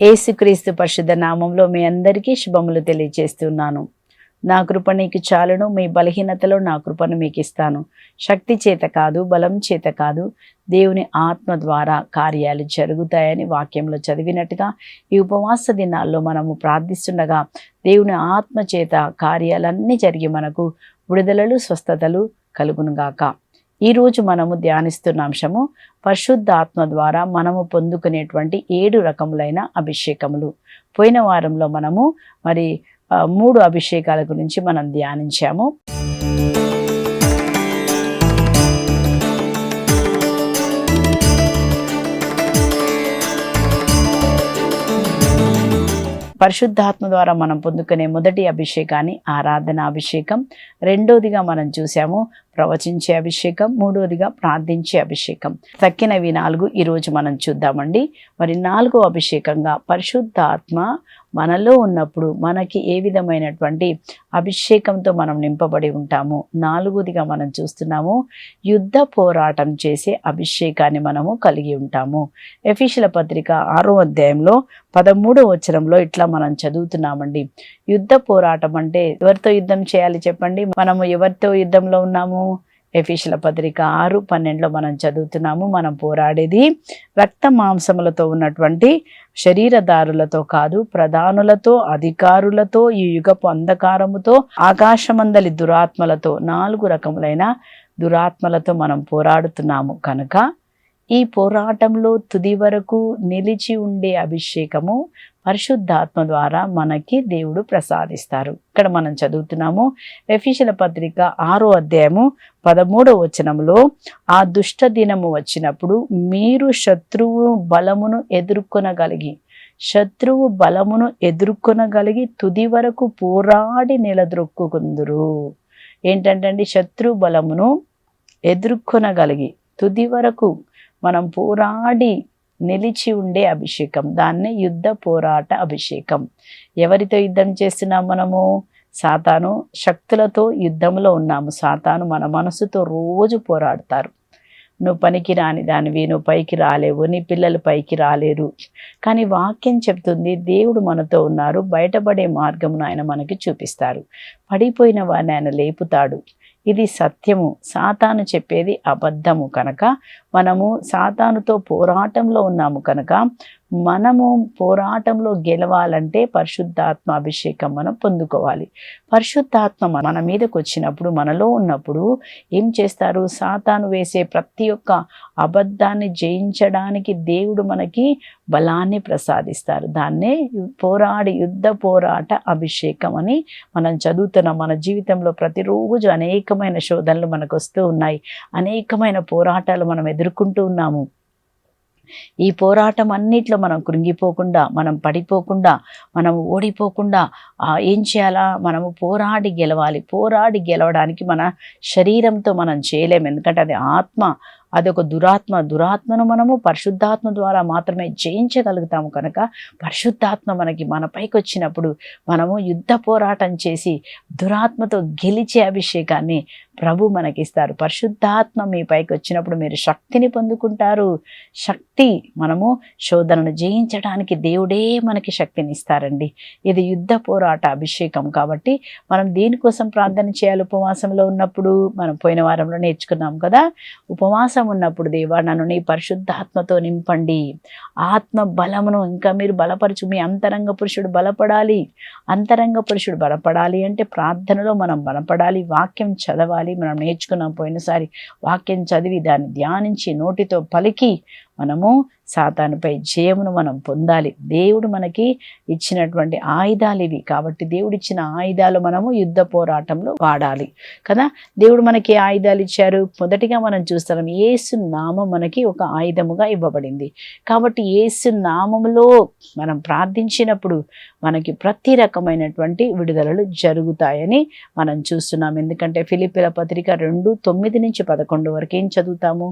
యేసుక్రీస్తు పరిశుద్ధ నామంలో మీ అందరికీ శుభములు తెలియజేస్తున్నాను. నా కృప నీకు చాలును, మీ బలహీనతలో నా కృపను మీకు ఇస్తాను. శక్తి చేత కాదు, బలం చేత కాదు, దేవుని ఆత్మ ద్వారా కార్యాలు జరుగుతాయని వాక్యంలో చదివినట్టుగా ఈ ఉపవాస దినాల్లో మనము ప్రార్థిస్తుండగా దేవుని ఆత్మ చేత కార్యాలన్నీ జరిగి మనకు విడుదలలు, స్వస్థతలు కలుగునుగాక. ఈరోజు మనము ధ్యానిస్తున్న అంశము పరిశుద్ధాత్మ ద్వారా మనము పొందుకునేటువంటి 7 రకములైన అభిషేకములు. పోయిన వారంలో మనము 3 అభిషేకాల గురించి మనం ధ్యానించాము. పరిశుద్ధాత్మ ద్వారా మనం పొందుకునే మొదటి అభిషేకాన్ని ఆరాధన అభిషేకం, రెండోదిగా మనం చూసాము ప్రవచించే అభిషేకం, మూడోదిగా ప్రార్థించే అభిషేకం. తక్కినవి 4 ఈరోజు మనం చూద్దామండి. 4వ అభిషేకంగా పరిశుద్ధాత్మ మనలో ఉన్నప్పుడు మనకి ఏ విధమైనటువంటి అభిషేకంతో మనం నింపబడి ఉంటాము. 4వదిగా మనం చూస్తున్నాము యుద్ధ పోరాటం చేసే అభిషేకాన్ని మనము కలిగి ఉంటాము. ఎఫెసీయుల పత్రిక 6వ అధ్యాయంలో 13వ వచనంలో ఇట్లా మనం చదువుతున్నామండి. యుద్ధ పోరాటం అంటే ఎవరితో యుద్ధం చేయాలి చెప్పండి? మనము ఎవరితో యుద్ధంలో ఉన్నాము? ఎఫెసీయుల పత్రిక 6:12లో మనం చదువుతున్నాము. మనం పోరాడేది రక్త మాంసములతో ఉన్నటువంటి శరీరదారులతో కాదు, ప్రధానులతో, అధికారులతో, ఈ యుగపు అంధకారముతో, ఆకాశమందలి దురాత్మలతో, 4 రకములైన దురాత్మలతో మనం పోరాడుతున్నాము. కనుక ఈ పోరాటంలో తుది వరకు నిలిచి ఉండే అభిషేకము పరిశుద్ధాత్మ ద్వారా మనకి దేవుడు ప్రసాదిస్తారు. ఇక్కడ మనం చదువుతున్నాము ఎఫెసీయుల పత్రిక 6వ అధ్యాయము 13వ వచనంలో, ఆ దుష్ట దినము వచ్చినప్పుడు మీరు శత్రువు బలమును ఎదుర్కొనగలిగి తుది వరకు పోరాడి నిలదొక్కుకుందురు. ఏంటంటే శత్రు బలమును ఎదుర్కొనగలిగి తుది వరకు మనం పోరాడి నిలిచి ఉండే అభిషేకం, దాన్నే యుద్ధ పోరాట అభిషేకం. ఎవరితో యుద్ధం చేస్తున్నాం మనము? సాతాను శక్తులతో యుద్ధంలో ఉన్నాము. సాతాను మన మనసుతో రోజు పోరాడతారు. నువ్వు పనికి రాని దానివి, నువ్వు పైకి రాలేవు, నీ పిల్లలు పైకి రాలేరు. కానీ వాక్యం చెప్తుంది దేవుడు మనతో ఉన్నారు, బయటపడే మార్గమును ఆయన మనకి చూపిస్తారు, పడిపోయిన వారిని ఆయన లేపుతాడు. ఇది సత్యము. సాతాను చెప్పేది అబద్ధము. కనుక మనము సాతానుతో పోరాటంలో ఉన్నాము. కనుక మనము పోరాటంలో గెలవాలంటే పరిశుద్ధాత్మ అభిషేకం మనం పొందుకోవాలి. పరిశుద్ధాత్మ మన మీదకి వచ్చినప్పుడు, మనలో ఉన్నప్పుడు ఏం చేస్తారు? సాతాను వేసే ప్రతి ఒక్క అబద్ధాన్ని జయించడానికి దేవుడు మనకి బలాన్ని ప్రసాదిస్తారు. దాన్నే యుద్ధ పోరాట అభిషేకం అని మనం చదువుతున్నాం. మన జీవితంలో ప్రతిరోజు అనేకమైన శోధనలు మనకు వస్తూ ఉన్నాయి, అనేకమైన పోరాటాలు మనం ఎదుర్కొంటూ ఉన్నాము. ఈ పోరాటం అన్నిట్లో మనం కృంగిపోకుండా, మనం పడిపోకుండా, మనం ఓడిపోకుండా ఏం చేయాలా? మనము పోరాడి గెలవాలి. పోరాడి గెలవడానికి మన శరీరంతో మనం చేయలేము. ఎందుకంటే అది ఆత్మ, అదొక దురాత్మను మనము పరిశుద్ధాత్మ ద్వారా మాత్రమే జయించగలుగుతాము. కనుక పరిశుద్ధాత్మ మన పైకి వచ్చినప్పుడు మనము యుద్ధ పోరాటం చేసి దురాత్మతో గెలిచే అభిషేకాన్ని ప్రభు మనకిస్తారు. పరిశుద్ధాత్మ మీ పైకి వచ్చినప్పుడు మీరు శక్తిని పొందుకుంటారు. శక్తి, మనము శోధనను జయించడానికి దేవుడే మనకి శక్తిని ఇస్తారండి. ఇది యుద్ధ పోరాట అభిషేకం. కాబట్టి మనం దీనికోసం ప్రార్థన చేయాలి. ఉపవాసంలో ఉన్నప్పుడు మనం పోయిన వారంలో నేర్చుకున్నాం కదా, ఉపవాసం ఉన్నప్పుడు దేవా నన్ను నీ పరిశుద్ధాత్మతో నింపండి, ఆత్మ బలమును ఇంకా మీరు బలపరచు. మీ అంతరంగ పురుషుడు బలపడాలి. అంతరంగ పురుషుడు బలపడాలి అంటే ప్రార్థనలో మనం బలపడాలి, వాక్యం చదవాలి. మనం నేర్చుకున్నాం పోయినసారి. వాక్యం చదివి దాన్ని ధ్యానించి నోటితో పలికి మనము సాతానుపై జయమును మనం పొందాలి. దేవుడు మనకి ఇచ్చినటువంటి ఆయుధాలు ఇవి. కాబట్టి దేవుడు ఇచ్చిన ఆయుధాలు మనము యుద్ధ పోరాటంలో వాడాలి కదా. దేవుడు మనకి ఆయుధాలు ఇచ్చారు. మొదటిగా మనం చూస్తాం యేసు నామం మనకి ఒక ఆయుధముగా ఇవ్వబడింది. కాబట్టి యేసు నామములో మనం ప్రార్థించినప్పుడు మనకి ప్రతి రకమైనటువంటి విడుదలలు జరుగుతాయని మనం చూస్తున్నాం. ఎందుకంటే ఫిలిప్పీల పత్రిక 2:9-11 వరకు ఏం చదువుతాము?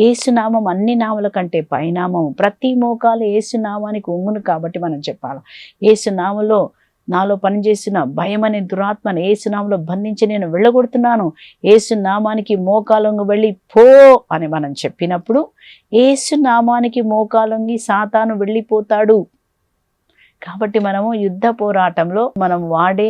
యేసు నామం అన్ని నామల కంటే పైనామం, ప్రతి మోకాలు యేసు నామానికి ఒంగును. కాబట్టి మనం చెప్పాలి, యేసు నామములో నాలో పనిచేసిన భయం అనే దురాత్మను యేసు నామములో బంధించి నేను వెళ్ళగొడుతున్నాను, యేసు నామానికి మోకాలొంగి వెళ్ళి పో అని మనం చెప్పినప్పుడు యేసు నామానికి మోకాలొంగి సాతాను వెళ్ళిపోతాడు. కాబట్టి మనము యుద్ధ పోరాటంలో మనం వాడే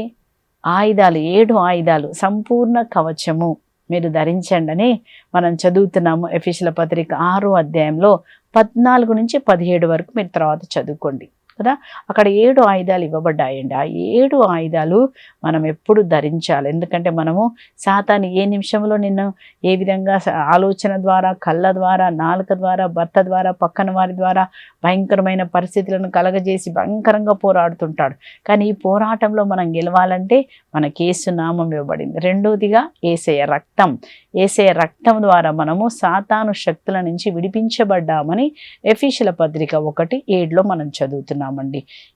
ఆయుధాలు 7 ఆయుధాలు సంపూర్ణ కవచము మీరు ధరించండి అని మనం చదువుతున్నాము. ఎఫెసీయుల పత్రిక 6వ అధ్యాయంలో 14 నుంచి 17 వరకు మీరు తర్వాత చదువుకోండి కదా. అక్కడ 7 ఆయుధాలు ఇవ్వబడ్డాయండి. ఆ 7 ఆయుధాలు మనం ఎప్పుడు ధరించాలి. ఎందుకంటే మనము సాతాను ఏ నిమిషంలో నిన్ను ఏ విధంగా ఆలోచన ద్వారా, కళ్ళ ద్వారా, నాలుక ద్వారా, భర్త ద్వారా, పక్కన వారి ద్వారా భయంకరమైన పరిస్థితులను కలగజేసి భయంకరంగా పోరాడుతుంటాడు. కానీ ఈ పోరాటంలో మనం గెలవాలంటే మనకి యేసు నామం ఇవ్వబడింది. రెండోదిగా యేసయ్య రక్తం. యేసయ్య రక్తం ద్వారా మనము సాతాను శక్తుల నుంచి విడిపించబడ్డామని ఎఫెసీయుల పత్రిక 1:7లో మనం చదువుతున్నామండి.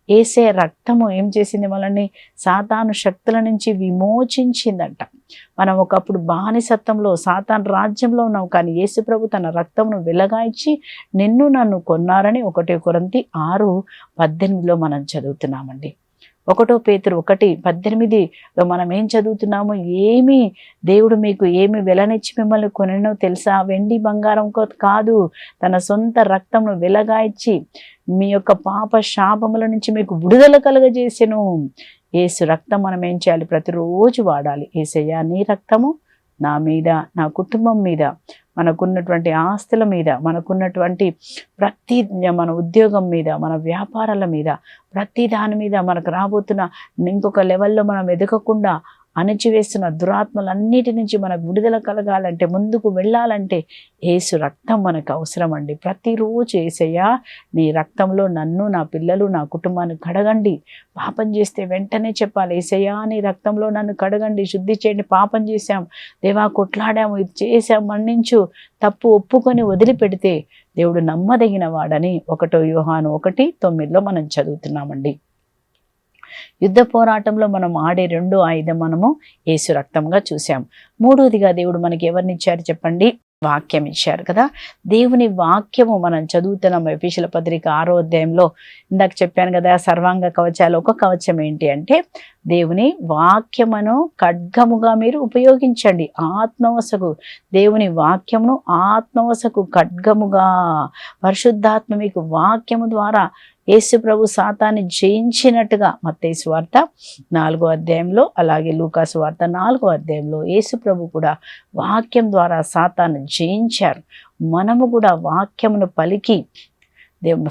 యేసయ్య రక్తము ఏం చేసింది? మనల్ని సాతాను శక్తుల నుంచి విమోచించిందంట. మనం ఒకప్పుడు బానిసత్వంలో సాతాను రాజ్యంలో ఉన్నాం, కానీ యేసుప్రభు తన రక్తమును వెలగాయించి నిన్ను నన్ను కొన్నారని 1 కొరింథీ 6:18లో మనం చదువుతున్నామండి. 1 పేతురు 1:18లో మనం ఏం చదువుతున్నాము? ఏమి దేవుడు మీకు ఏమి వెలనిచ్చి మిమ్మల్ని కొనెనో తెలుసా? వెండి బంగారం కాదు, తన సొంత రక్తమును వెలగాయించి మీ యొక్క పాప శాపముల నుంచి మీకు విడుదల కలుగజేసెను. యేసు రక్తం మనం ఏం చేయాలి? ప్రతిరోజు వాడాలి. యేసయ్యా నీ రక్తము నా మీద, నా కుటుంబం మీద, మనకున్నటువంటి ఆస్తుల మీద, మనకున్నటువంటి ప్రతి మన ఉద్యోగం మీద, మన వ్యాపారాల మీద, ప్రతి దాని మీద మనకు రాబోతున్న ఇంకొక లెవెల్లో మనం ఎదగకుండా అణచివేస్తున్న దురాత్మలన్నిటి నుంచి మనకు విడుదల కలగాలంటే, ముందుకు వెళ్ళాలంటే యేసు రక్తం మనకు అవసరం అండి. ప్రతిరోజు యేసయ్యా నీ రక్తంలో నన్ను, నా పిల్లలు, నా కుటుంబాన్ని కడగండి. పాపం చేస్తే వెంటనే చెప్పాలి, యేసయ్యా నీ రక్తంలో నన్ను కడగండి, శుద్ధి చేయండి. పాపం చేశాం దేవా, కొట్లాడాము, ఇది చేశాం, మన్నించు. తప్పు ఒప్పుకొని వదిలిపెడితే దేవుడు నమ్మదగిన వాడని 1 యోహాను 1:9లో మనం చదువుతున్నామండి. యుద్ధ పోరాటంలో మనం ఆడే 2 ఆయుధం మనము యేసు రక్తంగా చూసాం. మూడోదిగా దేవుడు మనకి ఎవరిని ఇచ్చారు చెప్పండి? వాక్యం ఇచ్చారు కదా. దేవుని వాక్యము మనం చదువుతున్నాం. ఎఫెసీయుల పత్రిక 6వ అధ్యాయంలో ఇందాక చెప్పాను కదా, సర్వాంగ కవచాలు. ఒక కవచం ఏంటి అంటే దేవుని వాక్యమును ఖడ్గముగా మీరు ఉపయోగించండి. ఆత్మవశకు దేవుని వాక్యమును ఆత్మవశకు ఖడ్గముగా, పరిశుద్ధాత్మ మీకు వాక్యము ద్వారా యేసు ప్రభు సాతాన్ని జయించినట్టుగా మత్తయి సువార్త 4వ అధ్యాయంలో, అలాగే లూకా సువార్త 4వ అధ్యాయంలో యేసు ప్రభు కూడా వాక్యం ద్వారా సాతాన్ని జయించారు. మనము కూడా వాక్యమును పలికి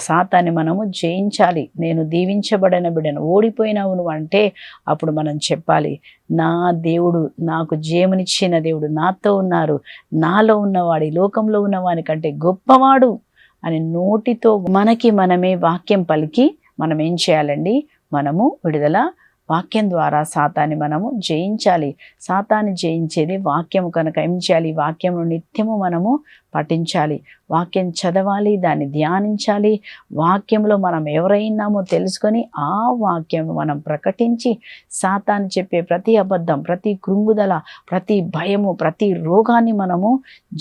సాతాన్ని మనము జయించాలి. నేను దీవించబడిన బిడ్డను, ఓడిపోయినావు నువ్వు అంటే అప్పుడు మనం చెప్పాలి, నా దేవుడు, నాకు జయమునిచ్చిన దేవుడు నాతో ఉన్నారు, నాలో ఉన్నవాడు ఈ లోకంలో ఉన్నవాని కంటే గొప్పవాడు అని నోటితో మనకి మనమే వాక్యం పలికి మనం ఏం చేయాలండి? మనము విడుదల వాక్యం ద్వారా సాతాన్ని మనము జయించాలి. సాతాన్ని జయించేది వాక్యము కనుక ఏం చేయాలి? వాక్యమును నిత్యము మనము పఠించాలి, వాక్యం చదవాలి, దాన్ని ధ్యానించాలి. వాక్యంలో మనం ఎవరైనామో తెలుసుకొని ఆ వాక్యం మనం ప్రకటించి సాతాను చెప్పే ప్రతి అబద్ధం, ప్రతి కృంగుదల, ప్రతి భయము, ప్రతి రోగాన్ని మనము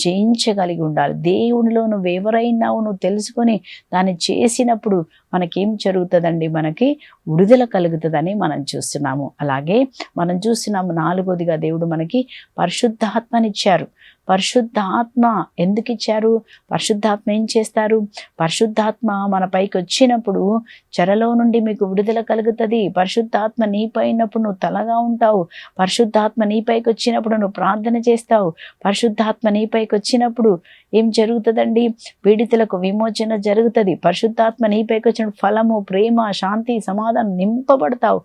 జయించగలిగి ఉండాలి. దేవునిలో నువ్వు ఎవరైనావు నువ్వు తెలుసుకొని దాన్ని చేసినప్పుడు మనకేం జరుగుతుందండి? మనకి విడుదల కలుగుతుందని మనం చూస్తున్నాము. అలాగే మనం చూస్తున్నాము 4వదిగా దేవుడు మనకి పరిశుద్ధాత్మనిచ్చారు. పరిశుద్ధాత్మ ఎందుకు ఇచ్చారు? పరిశుద్ధాత్మ ఏం చేస్తారు? పరిశుద్ధాత్మ మన పైకి వచ్చినప్పుడు చెరలో నుండి మీకు విడుదల కలుగుతుంది. పరిశుద్ధాత్మ నీపై ఉన్నప్పుడు నువ్వు తలగా ఉంటావు. పరిశుద్ధాత్మ నీపైకి వచ్చినప్పుడు నువ్వు ప్రార్థన చేస్తావు. పరిశుద్ధాత్మ నీపైకి వచ్చినప్పుడు ఏం జరుగుతుందండి? పీడితులకు విమోచన జరుగుతుంది. పరిశుద్ధాత్మ నీపైకి వచ్చిన ఫలము, ప్రేమ, శాంతి, సమాధానం నింపబడతావు.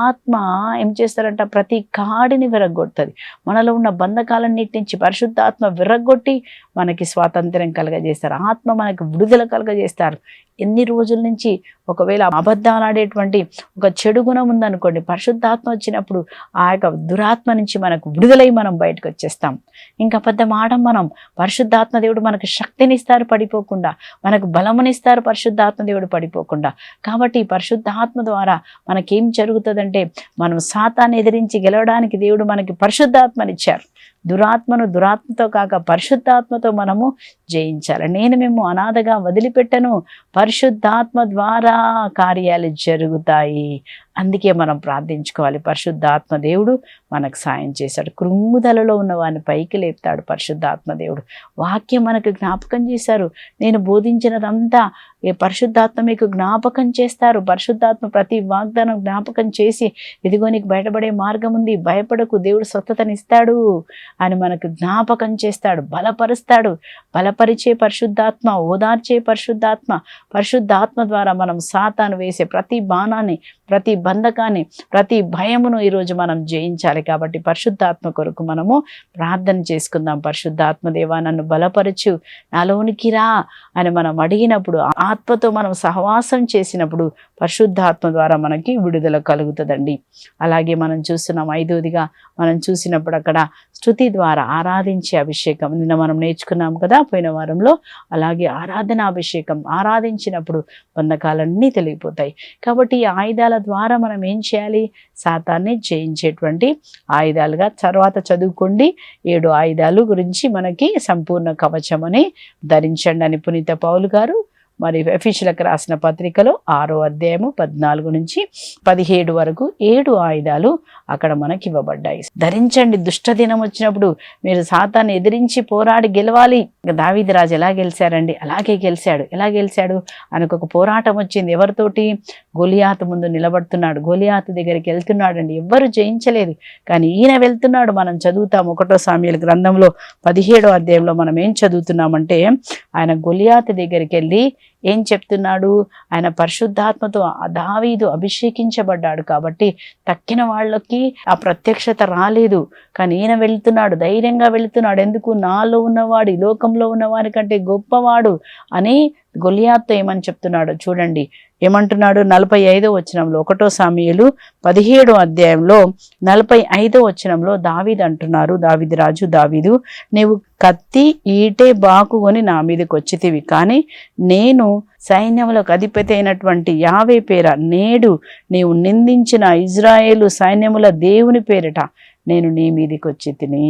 ఆత్మ ఏం చేస్తారంట? ప్రతి కాడిని విరగొడుతుంది. మనలో ఉన్న బంధకాలన్నిటి నుంచి పరిశుద్ధాత్మ విరగొట్టి మనకి స్వాతంత్ర్యం కలగజేస్తారు. ఆత్మ మనకు విడుదల కలగజేస్తారు. ఎన్ని రోజుల నుంచి ఒకవేళ అబద్ధాలు ఆడేటువంటి ఒక చెడు గుణం ఉందనుకోండి, పరిశుద్ధాత్మ వచ్చినప్పుడు ఆ యొక్క దురాత్మ నుంచి మనకు విడుదలై మనం బయటకు వచ్చేస్తాం. ఇంకా అబద్ధం ఆడం మనం. పరిశుద్ధాత్మ దేవుడు మనకు శక్తినిస్తారు పడిపోకుండా, మనకు బలమునిస్తారు పరిశుద్ధాత్మ దేవుడు పడిపోకుండా. కాబట్టి పరిశుద్ధాత్మ ద్వారా మనకేం జరుగుతుందంటే, మనం సాతాన్ని ఎదిరించి గెలవడానికి దేవుడు మనకి పరిశుద్ధాత్మనిచ్చారు. దురాత్మను దురాత్మతో కాక పరిశుద్ధాత్మతో మనము జయించాలి. నేను మేము అనాథగా వదిలిపెట్టను, పరిశుద్ధాత్మ ద్వారా కార్యాలు జరుగుతాయి. అందుకే మనం ప్రార్థించుకోవాలి. పరిశుద్ధాత్మ దేవుడు మనకు సాయం చేశాడు. కృంగుదలలో ఉన్న వారిని పైకి లేపుతాడు పరిశుద్ధాత్మ దేవుడు. వాక్యం మనకు జ్ఞాపకం చేశారు. నేను బోధించినదంతా పరిశుద్ధాత్మ మీకు జ్ఞాపకం చేస్తారు. పరిశుద్ధాత్మ ప్రతి వాగ్దానం జ్ఞాపకం చేసి, ఇదిగో నీకు బయటపడే మార్గం ఉంది, భయపడకు, దేవుడు స్వస్థతనిస్తాడు అని మనకు జ్ఞాపకం చేస్తాడు, బలపరుస్తాడు. బలపరిచే పరిశుద్ధాత్మ, ఓదార్చే పరిశుద్ధాత్మ. పరిశుద్ధాత్మ ద్వారా మనం సాతాను వేసే ప్రతి బాణాన్ని, ప్రతి బంధకాన్ని, ప్రతి భయమును ఈరోజు మనం జయించాలి. కాబట్టి పరిశుద్ధాత్మ కొరకు మనము ప్రార్థన చేసుకుందాం. పరిశుద్ధాత్మ దేవా, నన్ను బలపరచు, నాలోనికి రా అని మనం అడిగినప్పుడు, ఆత్మతో మనం సహవాసం చేసినప్పుడు పరిశుద్ధాత్మ ద్వారా మనకి విడుదల కలుగుతుందండి. అలాగే మనం చూస్తున్నాం, ఐదవదిగా మనం చూసినప్పుడు అక్కడ స్తుతి ద్వారా ఆరాధించే అభిషేకం. నిన్న మనం నేర్చుకున్నాం కదా పోయిన వారంలో. అలాగే ఆరాధనాభిషేకం, ఆరాధించినప్పుడు బంధకాలన్నీ తెలిగిపోతాయి. కాబట్టి ఈ ఆయుధాల ద్వారా మనం ఏం చేయాలి? సాతాన్ని జయించేటువంటి ఆయుధాలుగా తర్వాత చదువుకోండి. 7 ఆయుధాలు గురించి మనకి సంపూర్ణ కవచం అని ధరించండి అని పునీత పౌలు గారు మరి ఎఫెసీయులకు రాసిన పత్రికలో 6వ అధ్యాయము 14 నుంచి 17 వరకు 7 ఆయుధాలు అక్కడ మనకి ఇవ్వబడ్డాయి. ధరించండి. దుష్ట దినం వచ్చినప్పుడు మీరు సాతాన్ని ఎదిరించి పోరాడి గెలవాలి. దావీదు రాజు ఎలా గెలిచారండి? అలాగే గెలిచాడు. ఎలా గెలిచాడు? ఆయనకు ఒక పోరాటం వచ్చింది. ఎవరితోటి? గొలియాతు ముందు నిలబడుతున్నాడు. గొలియాతు దగ్గరికి వెళ్తున్నాడండి. ఎవ్వరు జయించలేదు, కానీ ఈయన వెళ్తున్నాడు. మనం చదువుతాం 1 సామ్యుయేలు గ్రంథంలో 17వ అధ్యాయంలో మనం ఏం చదువుతున్నామంటే, ఆయన గొలియాతు దగ్గరికి వెళ్ళి ఏం చెప్తున్నాడు? ఆయన పరిశుద్ధాత్మతో దావీదు అభిషేకించబడ్డాడు కాబట్టి తక్కిన వాళ్ళకి ఆ ప్రత్యక్షత రాలేదు, కానీ ఈయన వెళ్తున్నాడు, ధైర్యంగా వెళ్తున్నాడు. ఎందుకు? నాలో ఉన్నవాడు ఈ లోకంలో ఉన్నవారి కంటే గొప్పవాడు అని గొలియాత్తో ఏమని చెప్తున్నాడు చూడండి. ఏమంటున్నాడు? 45వ వచనంలో, 1 సామ్యుయేలు 17వ అధ్యాయంలో 45వ వచనంలో దావీదు అంటున్నారు, దావీదు రాజు దావీదు, నీవు కత్తి ఈటే బాకుకొని నా మీదకి వచ్చితివి, కానీ నేను సైన్యములకు అధిపతి అయినటువంటి యావే పేర నేడు నీవు నిందించిన ఇజ్రాయేలు సైన్యముల దేవుని పేరిట నేను నీ మీదకి వచ్చి తిని.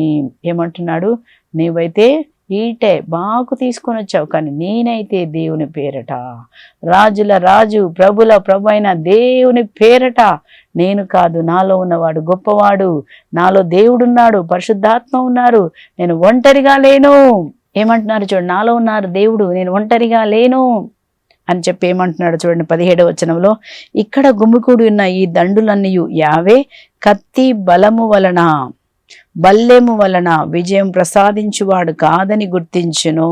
ఏమంటున్నాడు? నీవైతే ఈటే బాకు తీసుకొని వచ్చావు, కానీ నేనైతే దేవుని పేరట, రాజుల రాజు ప్రభుల ప్రభు అయిన దేవుని పేరట, నేను కాదు, నాలో ఉన్నవాడు గొప్పవాడు, నాలో దేవుడున్నాడు, పరిశుద్ధాత్మ ఉన్నారు, నేను ఒంటరిగా లేను. ఏమంటున్నారు చూడండి, నాలో ఉన్నారు దేవుడు, నేను ఒంటరిగా లేను అని చెప్పి ఏమంటున్నాడు చూడండి 17వ వచనంలో, ఇక్కడ గుమికూడి ఉన్న ఈ దండులన్నీ యావే కత్తి బలము వలన బల్లెము వలన విజయం ప్రసాదించువాడు కాదని గుర్తించును.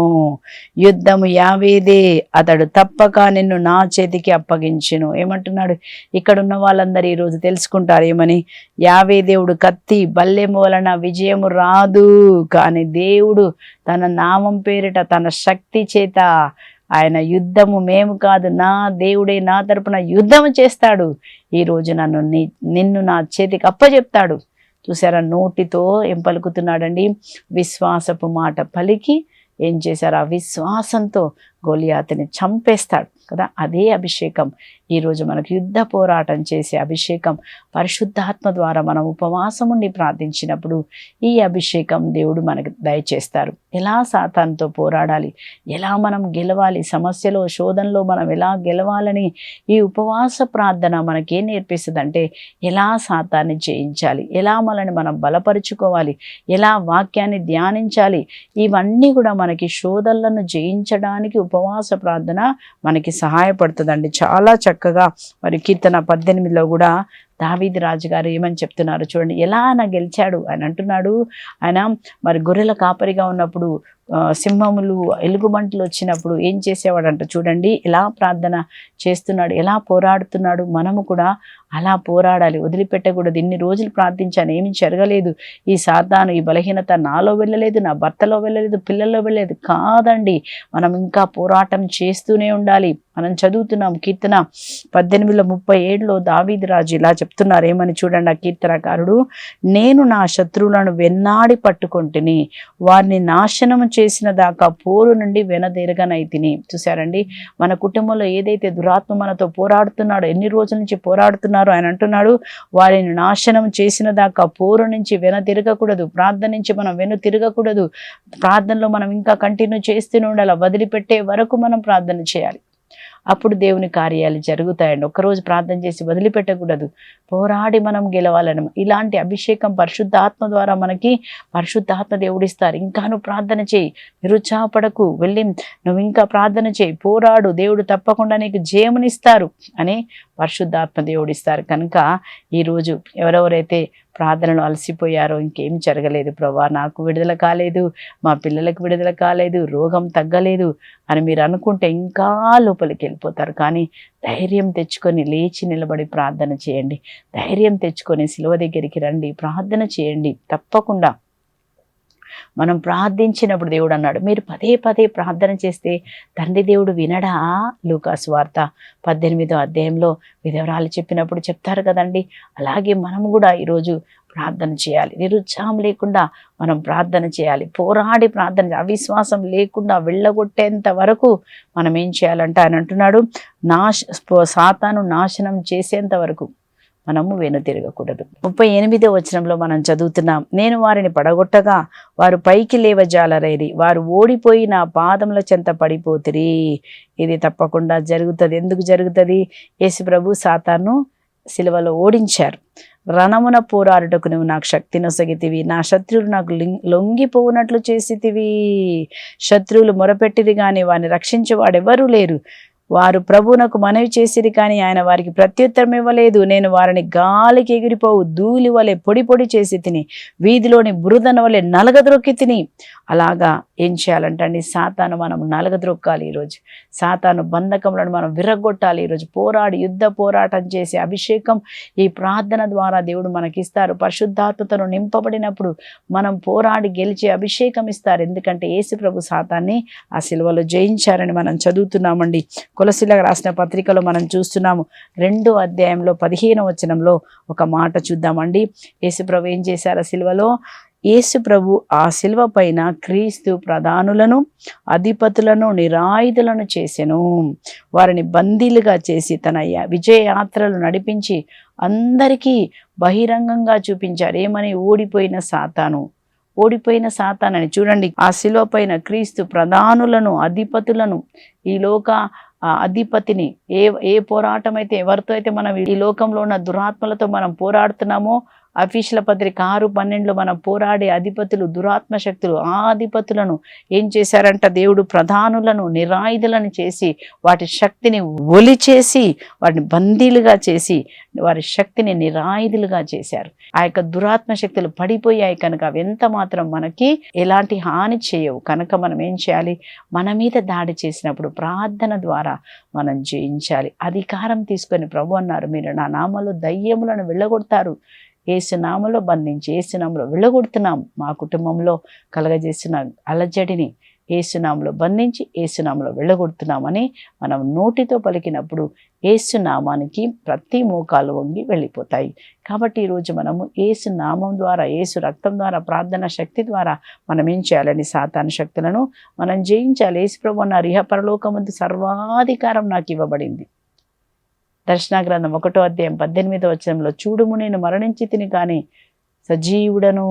యుద్ధము యావేదే, అతడు తప్పక నిన్ను నా చేతికి అప్పగించును. ఏమంటున్నాడు? ఇక్కడ ఉన్న వాళ్ళందరూ ఈరోజు తెలుసుకుంటారు ఏమని? యావే దేవుడు కత్తి బల్లెము వలన విజయము రాదు, కానీ దేవుడు తన నామం పేరిట తన శక్తి చేత ఆయన యుద్ధము మేము కాదు, నా దేవుడే నా తరపున యుద్ధము చేస్తాడు. ఈరోజు నిన్ను నా చేతికి అప్పచెప్తాడు. చూసారా? నోటితో ఏం పలుకుతున్నాడండి? విశ్వాసపు మాట పలికి ఏం చేశారు? ఆ విశ్వాసంతో గొలియాతుని చంపేస్తాడు కదా. అదే అభిషేకం ఈరోజు మనకు యుద్ధ పోరాటం చేసే అభిషేకం. పరిశుద్ధాత్మ ద్వారా మనం ఉపవాసం ఉండి ప్రార్థించినప్పుడు ఈ అభిషేకం దేవుడు మనకు దయచేస్తారు. ఎలా సాతానుతో పోరాడాలి, ఎలా మనం గెలవాలి, సమస్యలో శోధనలో మనం ఎలా గెలవాలని ఈ ఉపవాస ప్రార్థన మనకేం నేర్పిస్తుందంటే, ఎలా సాతాన్ని జయించాలి, ఎలా మనల్ని మనం బలపరుచుకోవాలి, ఎలా వాక్యాన్ని ధ్యానించాలి, ఇవన్నీ కూడా మనకి శోధనలను జయించడానికి ఉపవాస ప్రార్థన మనకి సహాయపడుతుందండి. చాలా చక్కగా మరి కీర్తన 18లో కూడా దావీదు రాజు గారు ఏమని చెప్తున్నారు చూడండి. ఎలా ఆయన గెలిచాడు ఆయన అంటున్నాడు. ఆయన మరి గొర్రెల కాపరిగా ఉన్నప్పుడు సింహములు ఎలుగుబంట్లు వచ్చినప్పుడు ఏం చేసేవాడంట చూడండి. ఎలా ప్రార్థన చేస్తున్నాడు, ఎలా పోరాడుతున్నాడు. మనము కూడా అలా పోరాడాలి, వదిలిపెట్టకూడదు. ఇన్ని రోజులు ప్రార్థించాను, ఏమీ జరగలేదు, ఈ సాతాను ఈ బలహీనత నాలో వెళ్ళలేదు, నా భర్తలో వెళ్ళలేదు, పిల్లల్లో వెళ్ళలేదు కాదండి. మనం ఇంకా పోరాటం చేస్తూనే ఉండాలి. మనం చదువుతున్నాం కీర్తన 18:37లో దావీదు రాజు ఇలా చెప్తున్నారు. ఏమని చూడండి ఆ కీర్తనకారుడు, నేను నా శత్రువులను వెన్నాడి పట్టుకొంటిని, వారిని నాశనం చేసిన దాకా పోరు నుండి వెనదిరగనైతిని. చూసారండి, మన కుటుంబంలో ఏదైతే దురాత్మ మనతో పోరాడుతున్నాడో, ఎన్ని రోజుల నుంచి పోరాడుతున్నారో ఆయన అంటున్నాడు, వారిని నాశనం చేసిన దాకా పోరు నుంచి వెనతిరగకూడదు, ప్రార్థన నుంచి మనం వెను తిరగకూడదు. ప్రార్థనలో మనం ఇంకా కంటిన్యూ చేస్తూనే ఉండాలి, వదిలిపెట్టే వరకు మనం ప్రార్థన చేయాలి. అప్పుడు దేవుని కార్యాలు జరుగుతాయండి. ఒక్కరోజు ప్రార్థన చేసి వదిలిపెట్టకూడదు, పోరాడి మనం గెలవాలని. ఇలాంటి అభిషేకం పరిశుద్ధాత్మ ద్వారా మనకి పరిశుద్ధాత్మ దేవుడిస్తారు. ఇంకా నువ్వు ప్రార్థన చేయి, నిరుత్సాహపడకు, వెళ్ళి నువ్వు ఇంకా ప్రార్థన చేయి, పోరాడు, దేవుడు తప్పకుండా నీకు జయమునిస్తారు అని పరిశుద్ధాత్మ దేవుడిస్తారు. కనుక ఈరోజు ఎవరెవరైతే ప్రార్థనలు అలసిపోయారో, ఇంకేం జరగలేదు ప్రభా, నాకు విడుదల కాలేదు, మా పిల్లలకు విడుదల కాలేదు, రోగం తగ్గలేదు అని మీరు అనుకుంటే ఇంకా లోపలికి వెళ్ళిపోతారు. కానీ ధైర్యం తెచ్చుకొని లేచి నిలబడి ప్రార్థన చేయండి. ధైర్యం తెచ్చుకొని శిలువ దగ్గరికి రండి, ప్రార్థన చేయండి. తప్పకుండా మనం ప్రార్థించినప్పుడు దేవుడు అన్నాడు, మీరు పదే పదే ప్రార్థన చేస్తే తండ్రి దేవుడు వినడా? లూకాసు వార్త 18వ అధ్యాయంలో విధవరాలు చెప్పినప్పుడు చెప్తారు కదండి. అలాగే మనం కూడా ఈరోజు ప్రార్థన చేయాలి. నిరుత్సాహం లేకుండా మనం ప్రార్థన చేయాలి. పోరాడి ప్రార్థన, అవిశ్వాసం లేకుండా వెళ్ళగొట్టేంత వరకు మనం ఏం చేయాలంటే ఆయన అంటున్నాడు, సాతాను నాశనం చేసేంత వరకు మనము వెనుతిరగకూడదు. 38వ వచనంలో మనం చదువుతున్నాం, నేను వారిని పడగొట్టగా వారు పైకి లేవజాలరైరి, వారు ఓడిపోయి నా పాదముల చెంత పడిపోతిరి. ఇది తప్పకుండా జరుగుతుంది. ఎందుకు జరుగుతుంది? యేసు ప్రభు సాతాను సిలువలో ఓడించారు. రణమున పోరాడుటకు నువ్వు నాకు శక్తి నొసగితివి, నా శత్రువులు నాకు లొంగిపోనట్లు చేసితివి. శత్రువులు మొరపెట్టిరి కానీ వారిని రక్షించేవాడెవరూ లేరు. వారు ప్రభువునకు మనవి చేసిరి కానీ ఆయన వారికి ప్రత్యుత్తరం ఇవ్వలేదు. నేను వారిని గాలికి ఎగిరిపోవు ధూళి వలె పొడి పొడి చేసి తిని, వీధిలోని బురదన వలె నలగద్రొక్కి తిని. అలాగా ఏం చేయాలంటే సాతాను మనం నలగద్రొక్కాలి. ఈరోజు సాతాను బంధకములను మనం విరగొట్టాలి. ఈరోజు పోరాడి యుద్ధ పోరాటం చేసే అభిషేకం ఈ ప్రార్థన ద్వారా దేవుడు మనకిస్తారు. పరిశుద్ధాత్మతను నింపబడినప్పుడు మనం పోరాడి గెలిచే అభిషేకం ఇస్తారు. ఎందుకంటే యేసు ప్రభు సాతాన్ని ఆ సిలువలో జయించారని మనం చదువుతున్నామండి. కొలసీలకు రాసిన పత్రికలో మనం చూస్తున్నాము. 2వ అధ్యాయంలో 15వ వచనంలో ఒక మాట చూద్దామండి. యేసు ప్రభు ఏం చేశారు? సిలువలో యేసు ప్రభు ఆ సిలువ పైన క్రీస్తు ప్రధానులను, అధిపతులను, నిరాయుధులను చేసెను. వారిని బందీలుగా చేసి తన విజయయాత్రలు నడిపించి అందరికీ బహిరంగంగా చూపించారు. ఏమని? ఓడిపోయిన సాతానని. చూడండి, ఆ శిలువ పైన క్రీస్తు ప్రధానులను, అధిపతులను, ఈ లోక అధిపతిని, ఏ పోరాటం అయితే ఎవరితో అయితే మనం ఈ లోకంలో ఉన్న దురాత్మలతో మనం పోరాడుతున్నామో, అఫీషుల పత్రిక 6:12 మనం పోరాడే అధిపతులు, దురాత్మ శక్తులు, ఆ అధిపతులను ఏం చేశారంట? దేవుడు ప్రధానులను, నిరాయుధులను చేసి వాటి శక్తిని ఒలిచేసి వాటిని బందీలుగా చేసి వారి శక్తిని నిరాయుధులుగా చేశారు. ఆ యొక్క దురాత్మ శక్తులు పడిపోయాయి కనుక అవి ఎంత మాత్రం మనకి ఎలాంటి హాని చేయవు. కనుక మనం ఏం చేయాలి? మన మీద దాడి చేసినప్పుడు ప్రార్థన ద్వారా మనం జయించాలి. అధికారం తీసుకొని ప్రభు అన్నారు, మీరు నా నామములో దయ్యములను వెళ్ళగొడతారు, ఏసునామలో బంధించి ఏసునామలో వెళ్ళగొడుతున్నాం. మా కుటుంబంలో కలగజేసిన అలజడిని ఏసునామలో బంధించి ఏసునామలో వెళ్ళగొడుతున్నామని మనం నోటితో పలికినప్పుడు ఏసునామానికి ప్రతి మోకాలు వంగి వెళ్ళిపోతాయి. కాబట్టి ఈరోజు మనము ఏసునామం ద్వారా, ఏసు రక్తం ద్వారా, ప్రార్థన శక్తి ద్వారా మనం ఏం చేయాలని? సాతాను శక్తులను మనం జయించాలి. యేసు ప్రభువు అన్నారు, ఇహ పరలోకమందు సర్వాధికారం నాకు ఇవ్వబడింది. దర్శన గ్రంథం 1వ అధ్యాయం 18వ వచనంలో, చూడుము నేను మరణించి తిని కానీ సజీవుడను,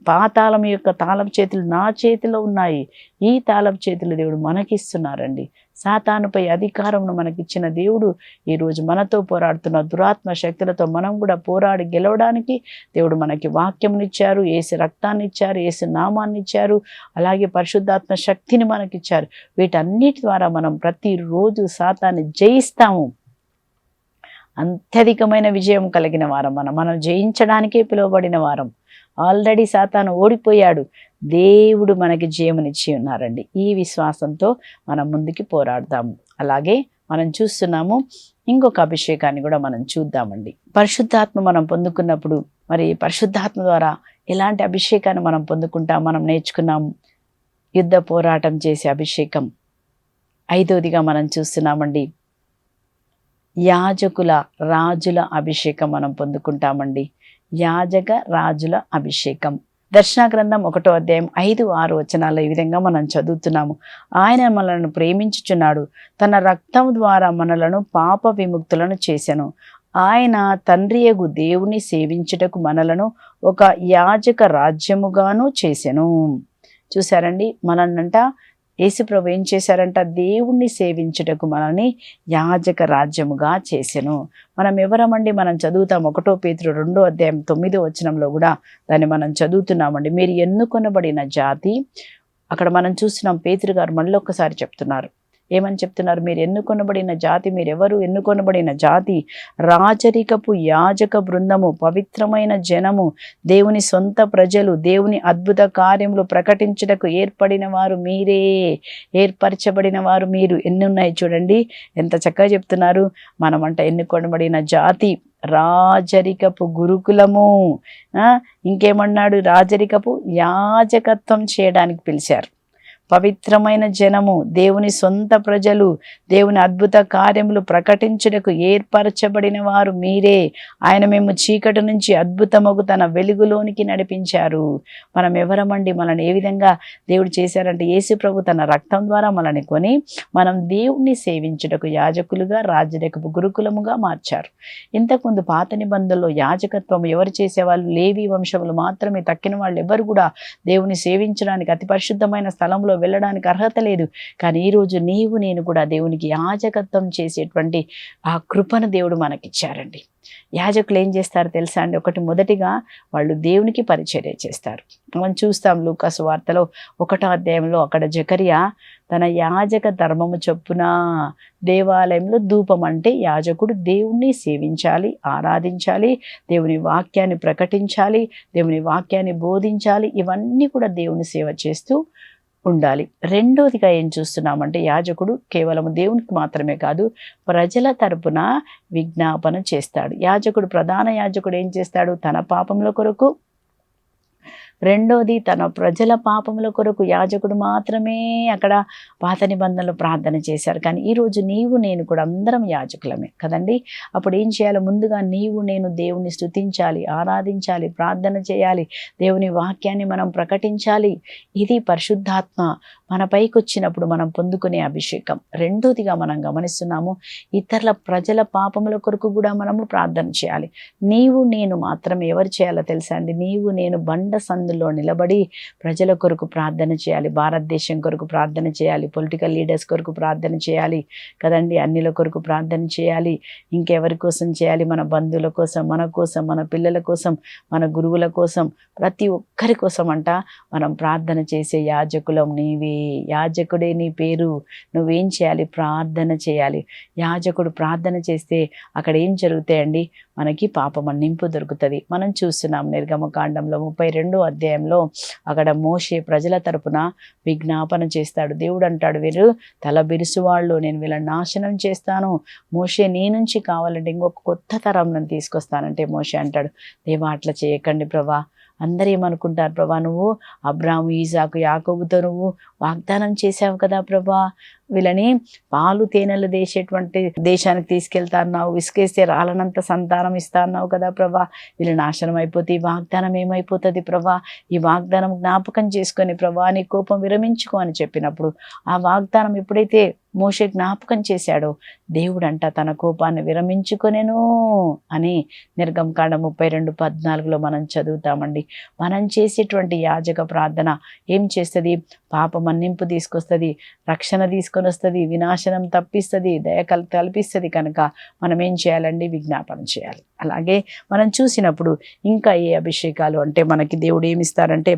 పాతాళం యొక్క తాళం చేతులు నా చేతిలో ఉన్నాయి. ఈ తాళం చేతులు దేవుడు మనకిస్తున్నారండి. సాతానుపై అధికారంను మనకిచ్చిన దేవుడు ఈరోజు మనతో పోరాడుతున్న దురాత్మ శక్తులతో మనం కూడా పోరాడి గెలవడానికి దేవుడు మనకి వాక్యంనిచ్చారు, యేసు రక్తాన్ని ఇచ్చారు, యేసు నామాన్ని ఇచ్చారు, అలాగే పరిశుద్ధాత్మ శక్తిని మనకిచ్చారు. వీటన్నిటి ద్వారా మనం ప్రతిరోజు సాతాన్ని జయిస్తాము. అత్యధికమైన విజయం కలిగిన వారం మనం జయించడానికే పిలువబడిన వారం. ఆల్రెడీ సాతాను ఓడిపోయాడు, దేవుడు మనకి జయమునిచ్చి ఉన్నారండి. ఈ విశ్వాసంతో మనం ముందుకి పోరాడదాము. అలాగే మనం చూస్తున్నాము, ఇంకొక అభిషేకాన్ని కూడా మనం చూద్దామండి. పరిశుద్ధాత్మ మనం పొందుకున్నప్పుడు మరి పరిశుద్ధాత్మ ద్వారా ఎలాంటి అభిషేకాన్ని మనం పొందుకుంటాం? మనం నేర్చుకున్నాము యుద్ధ పోరాటం చేసే అభిషేకం. 5వదిగా మనం చూస్తున్నామండి, యాజకుల రాజుల అభిషేకం మనం పొందుకుంటామండి. యాజక రాజుల అభిషేకం. దర్శన గ్రంథం 1వ అధ్యాయం 5-6 వచనాల్లో ఈ విధంగా మనం చదువుతున్నాము. ఆయన మనలను ప్రేమించుచున్నాడు, తన రక్తం ద్వారా మనలను పాప విముక్తులను చేసెను. ఆయన తండ్రియగు దేవుని సేవించుటకు మనలను ఒక యాజక రాజ్యముగాను చేసెను. చూసారండి, మనల్నంట యేసుప్రభు ఏం చేశారంట? దేవుణ్ణి సేవించుటకు మనల్ని యాజక రాజ్యముగా చేసెను. మనం ఎవరమండి? మనం చదువుతాం 1 పేతురు 2వ అధ్యాయం 9వ వచనంలో కూడా దాన్ని మనం చదువుతున్నామండి. మీరు ఎన్నుకొనబడిన జాతి. అక్కడ మనం చూస్తున్నాం పేతురు గారు మళ్ళీ ఒక్కసారి చెప్తున్నారు. ఏమని చెప్తున్నారు? మీరు ఎన్నుకొనబడిన జాతి. మీరెవరు? ఎన్నుకొనబడిన జాతి, రాజరికపు యాజక బృందము, పవిత్రమైన జనము, దేవుని సొంత ప్రజలు, దేవుని అద్భుత కార్యములు ప్రకటించుటకు ఏర్పడిన వారు మీరే. ఏర్పరచబడిన వారు మీరు. ఎన్ని ఉన్నాయి చూడండి, ఎంత చక్కగా చెప్తున్నారు. మనమంట ఎన్నుకొనబడిన జాతి, రాజరికపు గురుకులము. ఇంకేమన్నాడు? రాజరికపు యాజకత్వం చేయడానికి పిలిచారు. పవిత్రమైన జనము, దేవుని సొంత ప్రజలు, దేవుని అద్భుత కార్యములు ప్రకటించుటకు ఏర్పరచబడిన వారు మీరే. ఆయన మేము చీకటి నుంచి అద్భుతమగు తన వెలుగులోనికి నడిపించారు. మనం ఎవరమండి? మనల్ని ఏ విధంగా దేవుడు చేశారంటే, యేసు ప్రభు తన రక్తం ద్వారా మనల్ని కొని మనం దేవుణ్ణి సేవించుటకు యాజకులుగా, రాజరికపు గురుకులముగా మార్చారు. ఇంతకుముందు పాత నిబంధనలో యాజకత్వం ఎవరు చేసేవాళ్ళు? లేవి వంశములు మాత్రమే. తక్కిన వాళ్ళు ఎవరు కూడా దేవుని సేవించడానికి, అతి పరిశుద్ధమైన స్థలంలో వెళ్ళడానికి అర్హత లేదు. కానీ ఈరోజు నీవు నేను కూడా దేవునికి యాజకత్వం చేసేటువంటి ఆ కృపను దేవుడు మనకిచ్చారండి. యాజకులు ఏం చేస్తారు తెలుసా అండి? మొదటిగా వాళ్ళు దేవునికి పరిచర్య చేస్తారు. మనం చూస్తాం లూకా సువార్తలో 1వ అధ్యాయంలో అక్కడ జకరియా తన యాజక ధర్మము చొప్పున దేవాలయంలో ధూపం, అంటే యాజకుడు దేవుణ్ణి సేవించాలి, ఆరాధించాలి, దేవుని వాక్యాన్ని ప్రకటించాలి, దేవుని వాక్యాన్ని బోధించాలి. ఇవన్నీ కూడా దేవుని సేవ చేస్తూ ఉండాలి. రెండోదిగా ఏం చూస్తున్నామంటే, యాజకుడు కేవలం దేవునికి మాత్రమే కాదు, ప్రజల తరపున విజ్ఞాపన చేస్తాడు. యాజకుడు, ప్రధాన యాజకుడు ఏం చేస్తాడు? తన పాపముల కొరకు. రెండోది, తన ప్రజల పాపముల కొరకు యాజకుడు మాత్రమే అక్కడ పాత నిబంధనలు ప్రార్థన చేశారు. కానీ ఈరోజు నీవు నేను కూడా అందరం యాజకులమే కదండి. అప్పుడు ఏం చేయాలి? ముందుగా నీవు నేను దేవుని స్తుతించాలి, ఆరాధించాలి, ప్రార్థన చేయాలి, దేవుని వాక్యాన్ని మనం ప్రకటించాలి. ఇది పరిశుద్ధాత్మ మన పైకి వచ్చినప్పుడు మనం పొందుకునే అభిషేకం. రెండోదిగా మనం గమనిస్తున్నాము, ఇతరుల ప్రజల పాపముల కొరకు కూడా మనము ప్రార్థన చేయాలి. నీవు నేను మాత్రం ఎవరు చేయాలో తెలుసా అండి? నీవు నేను బండ సందులో నిలబడి ప్రజల కొరకు ప్రార్థన చేయాలి, భారతదేశం కొరకు ప్రార్థన చేయాలి, పొలిటికల్ లీడర్స్ కొరకు ప్రార్థన చేయాలి కదండి, అన్నిల కొరకు ప్రార్థన చేయాలి. ఇంకెవరి కోసం చేయాలి? మన బంధువుల కోసం, మన కోసం, మన పిల్లల కోసం, మన గురువుల కోసం, ప్రతి ఒక్కరి కోసం అంట మనం ప్రార్థన చేసే యాజకులం నీవే. యాజకుడే నీ పేరు. నువ్వేం చేయాలి? ప్రార్థన చేయాలి. యాజకుడు ప్రార్థన చేస్తే అక్కడ ఏం జరుగుతాయండి? మనకి పాప మన్నింపు దొరుకుతుంది. మనం చూస్తున్నాం నిర్గమకాండంలో 32వ అధ్యాయంలో అక్కడ మోషే ప్రజల తరపున విజ్ఞాపన చేస్తాడు. దేవుడు అంటాడు, వీరు తల బిరుసు వాళ్ళు, నేను వీళ్ళని నాశనం చేస్తాను. మోషే నీ నుంచి కావాలంటే ఇంకొక కొత్త తరం నన్ను తీసుకొస్తానంటే మోషే అంటాడు, దేవా అట్లా చేయకండి ప్రభా. అందరూ ఏమనుకుంటారు? ప్రభా నువ్వు అబ్రాము, ఈసాకు, యాకోబుతో నువ్వు వాగ్దానం చేశావు కదా ప్రభా, వీళ్ళని పాలు తేనెలు దేశేటువంటి దేశానికి తీసుకెళ్తా అన్నావు, విసికేస్తే రాలనంత సంతానం ఇస్తా అన్నావు కదా ప్రభా, వీళ్ళు నాశనం అయిపోతే ఈ వాగ్దానం ఏమైపోతుంది ప్రభా? ఈ వాగ్దానం జ్ఞాపకం చేసుకొని ప్రభా నీ కోపం విరమించుకో అని చెప్పినప్పుడు ఆ వాగ్దానం ఎప్పుడైతే మోషే జ్ఞాపకం చేశాడో దేవుడంట తన కోపాన్ని విరమించుకొనెను అని నిర్గమకాండం 32:14లో మనం చదువుతామండి. మనం చేసేటువంటి యాజక ప్రార్థన ఏం చేస్తుంది? పాప మన్నింపు తీసుకొస్తుంది, రక్షణ తీసుకొని వస్తుంది, వినాశనం తప్పిస్తుంది, దయ కల్పిస్తుంది. కనుక మనం ఏం చేయాలండి? విజ్ఞాపన చేయాలి. అలాగే మనం చూసినప్పుడు ఇంకా ఏ అభిషేకాలు అంటే మనకి దేవుడు ఏమిస్తారంటే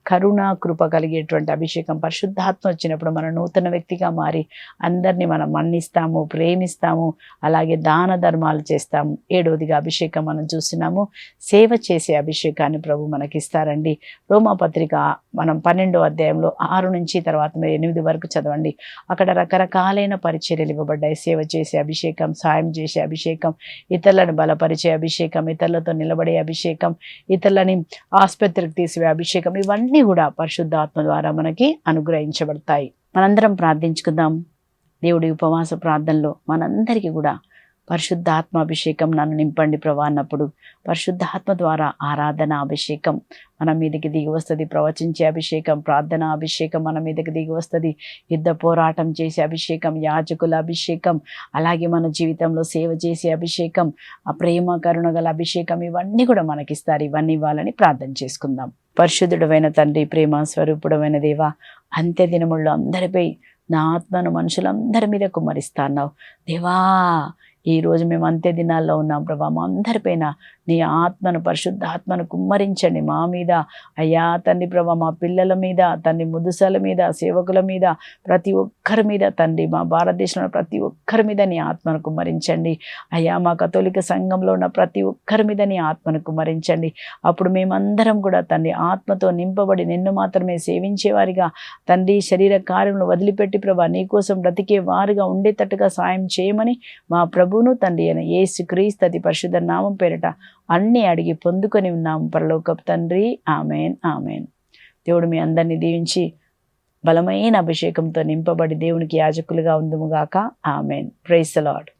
కరుణా కృప కలిగేటువంటి అభిషేకం. పరిశుద్ధాత్మ వచ్చినప్పుడు మనం నూతన వ్యక్తిగా మారి అందరినీ మనం మన్నిస్తాము, ప్రేమిస్తాము, అలాగే దాన ధర్మాలు చేస్తాము. 7వదిగా అభిషేకం మనం చూస్తున్నాము, సేవ చేసే అభిషేకాన్ని ప్రభు మనకిస్తారండి. రోమాపత్రిక మనం 12వ అధ్యాయంలో 6 నుంచి తర్వాత 8 వరకు చదవండి. అక్కడ రకరకాలైన పరిచర్యలు ఇవ్వబడ్డాయి. సేవ చేసే అభిషేకం, సాయం చేసే అభిషేకం, ఇతరులను బలపరిచే అభిషేకం, ఇతరులతో నిలబడే అభిషేకం, ఇతరులని ఆసుపత్రికి తీసివే అభిషేకం, ఇవన్నీ కూడా పరిశుద్ధాత్మ ద్వారా మనకి అనుగ్రహించబడతాయి. మనందరం ప్రార్థించుకుందాం. దేవుడి ఉపవాస ప్రార్థనలో మనందరికీ కూడా పరిశుద్ధాత్మ అభిషేకం నన్ను నింపండి ప్రభా అన్నప్పుడు పరిశుద్ధాత్మ ద్వారా ఆరాధన అభిషేకం మన మీదకి దిగి వస్తుంది. ప్రవచించే అభిషేకం, ప్రార్థన అభిషేకం మన మీదకి దిగి వస్తుంది. యుద్ధ పోరాటం చేసే అభిషేకం, యాజకుల అభిషేకం, అలాగే మన జీవితంలో సేవ చేసే అభిషేకం, ఆ ప్రేమ కరుణ గల అభిషేకం, ఇవన్నీ కూడా మనకిస్తారు. ఇవన్నీ ఇవ్వాలని ప్రార్థన చేసుకుందాం. పరిశుద్ధుడమైన తండ్రి, ప్రేమ స్వరూపుడమైన దేవా, అంత్య దినముల్లో అందరిపై నా ఆత్మను మనుషులందరి మీద కుమ్మరిస్తాన్నావు దేవా. ఈరోజు మేము అంత్య దినాల్లో ఉన్నాం ప్రభా. మా అందరిపైన నీ ఆత్మను, పరిశుద్ధ ఆత్మను కుమ్మరించండి మా మీద అయ్యా తండ్రి ప్రభా. మా పిల్లల మీద తండ్రి, ముదుసల మీద, సేవకుల మీద, ప్రతి ఒక్కరి మీద తండ్రి, మా భారతదేశంలో ప్రతి ఒక్కరి మీద నీ ఆత్మను కుమ్మరించండి అయ్యా. మా కథోలిక సంఘంలో ఉన్న ప్రతి ఒక్కరి మీద నీ ఆత్మను కుమ్మరించండి. అప్పుడు మేమందరం కూడా తండ్రి ఆత్మతో నింపబడి నిన్ను మాత్రమే సేవించేవారిగా తండ్రి, శరీర కార్యములు వదిలిపెట్టి ప్రభా నీకోసం బ్రతికే వారుగా ఉండేటట్టుగా సాయం చేయమని మా ప్రభువును తండ్రి అయిన యేసుక్రీస్తు అతి పరిశుద్ధ నామం పేరిట అన్నీ అడిగి పొందుకొని ఉన్నాము పరలోకపు తండ్రి. Amen, amen. దేవుడు మీ అందరినీ దీవించి బలమైన అభిషేకంతో నింపబడి దేవునికి యాజకులుగా ఉందుముగాక. ఆమెన్. Praise the lord.